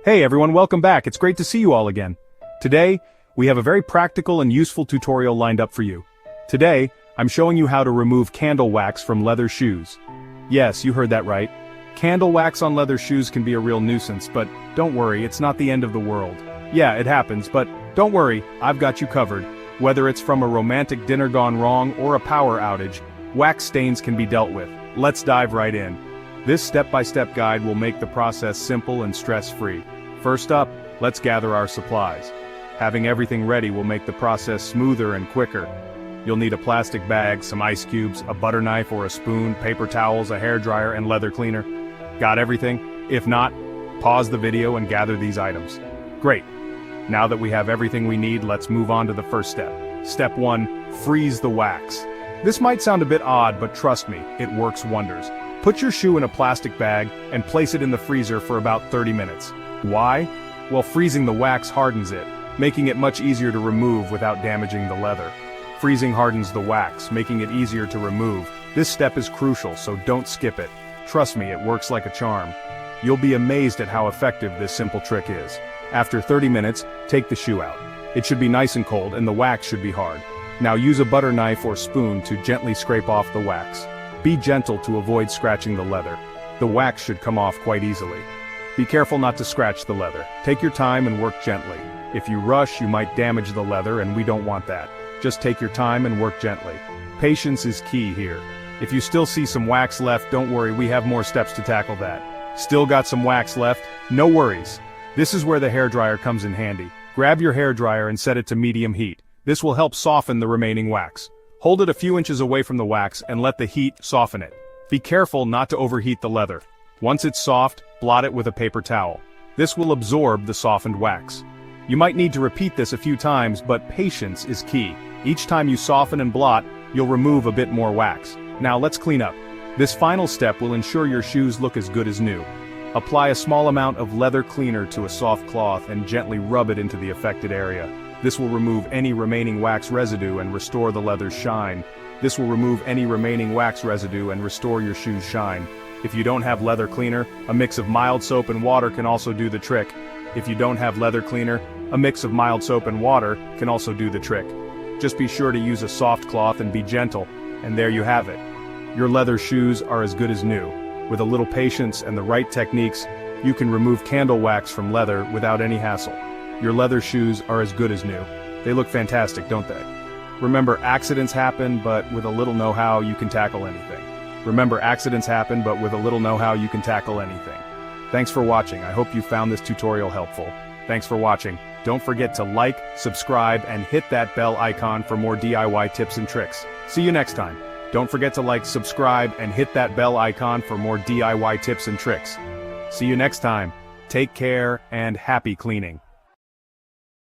Hey everyone, welcome back. It's great to see you all again. Today, we have a very practical and useful tutorial lined up for you. Today, I'm showing you how to remove candle wax from leather shoes. Yes, you heard that right. Candle wax on leather shoes can be a real nuisance, but don't worry, it's not the end of the world. Yeah, it happens, but don't worry, I've got you covered. Whether it's from a romantic dinner gone wrong or a power outage, wax stains can be dealt with. Let's dive right in. This step-by-step guide will make the process simple and stress-free. First up, let's gather our supplies. Having everything ready will make the process smoother and quicker. You'll need a plastic bag, some ice cubes, a butter knife or a spoon, paper towels, a hairdryer, and leather cleaner. Got everything? If not, pause the video and gather these items. Great. Now that we have everything we need, let's move on to the first step. Step 1, freeze the wax. This might sound a bit odd, but trust me, it works wonders. Put your shoe in a plastic bag and place it in the freezer for about 30 minutes. Why? Well, freezing the wax hardens it, making it much easier to remove without damaging the leather. Freezing hardens the wax, making it easier to remove. This step is crucial, so don't skip it. Trust me, it works like a charm. You'll be amazed at how effective this simple trick is. After 30 minutes, take the shoe out. It should be nice and cold, and the wax should be hard. Now use a butter knife or spoon to gently scrape off the wax. Be gentle to avoid scratching the leather. The wax should come off quite easily. Be careful not to scratch the leather. Take your time and work gently. If you rush, you might damage the leather, and we don't want that. Just take your time and work gently. Patience is key here. If you still see some wax left, don't worry, we have more steps to tackle that. Still got some wax left? No worries. This is where the hairdryer comes in handy. Grab your hairdryer and set it to medium heat. This will help soften the remaining wax. Hold it a few inches away from the wax and let the heat soften it. Be careful not to overheat the leather. Once it's soft, blot it with a paper towel. This will absorb the softened wax. You might need to repeat this a few times, but patience is key. Each time you soften and blot, you'll remove a bit more wax. Now let's clean up. This final step will ensure your shoes look as good as new. Apply a small amount of leather cleaner to a soft cloth and gently rub it into the affected area. This will remove any remaining wax residue and restore the leather's shine. This will remove any remaining wax residue and restore your shoe's shine. If you don't have leather cleaner, a mix of mild soap and water can also do the trick. If you don't have leather cleaner, a mix of mild soap and water can also do the trick. Just be sure to use a soft cloth and be gentle, and there you have it. Your leather shoes are as good as new. With a little patience and the right techniques, you can remove candle wax from leather without any hassle. Your leather shoes are as good as new. They look fantastic, don't they? Remember, accidents happen, but with a little know-how, you can tackle anything. Remember, accidents happen, but with a little know-how, you can tackle anything. Thanks for watching. I hope you found this tutorial helpful. Thanks for watching. Don't forget to like, subscribe, and hit that bell icon for more DIY tips and tricks. See you next time. Don't forget to like, subscribe, and hit that bell icon for more DIY tips and tricks. See you next time. Take care and happy cleaning.